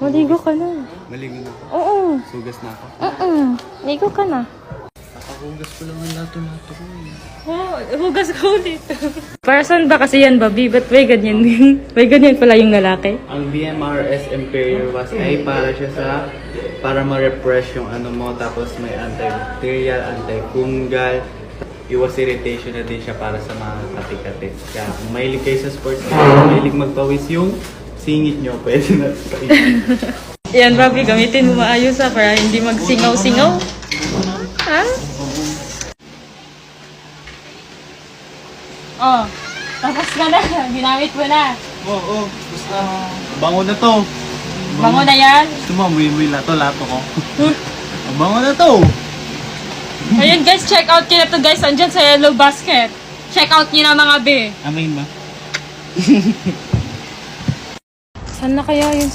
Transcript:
Maligo ka na. Maligo na ako. Oo. Sugas na ako. Ligo ka na. Nakahugas ko lang ang lato-lato ko eh. Oh, hugas ka ulit. Para saan ba kasi yan, Bobby? Ba't may ganyan din? May ganyan pala yung lalaki? Ang BMRS Imperial was ay para siya sa para ma-refresh yung ano mo, tapos may antibacterial, antifungal, iwas irritation na din siya para sa mga kati-kati. Kaya kung mahilig kayo sa sports, mahilig magpawis yung singit nyo, pwede na kainin. Yan, Bobby, gamitin mo maayos para hindi magsingaw-singaw. Ha? Oh, tapos ka na. Ginamit mo na. Oo, basta. Bango na to. Bango na yan. Gusto mo, muy lato-lato ko. Bango na to. Ayun guys, check out nyo na to guys. Andyan sa yellow basket. Check out nyo na mga be. Amin ba? Saan na kaya yun?